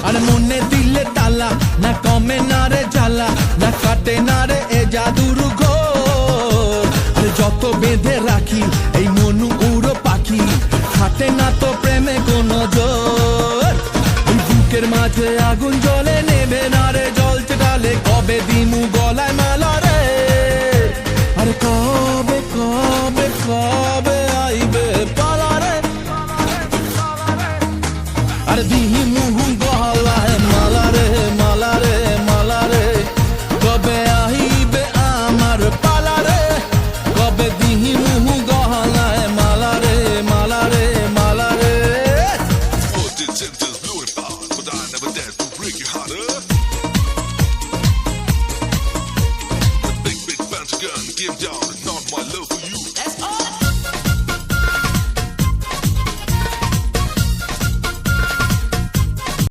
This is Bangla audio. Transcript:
আর মনে দিলে তালা না কমে না রে জ্বালা না কাটে না রে এ জাদুর ঘোর আর যত বেঁধে রাখি এই মনু উড়ো পাখি খাটে না তো প্রেমে কোনো জোর এই বুকের মাঝে আগুন জ্বলে নেবে না রে জ্বলছে ডালে কবে দিমু গলায় মালা রে আর কবে কবে কবে আইবে পালা রে আর দিমু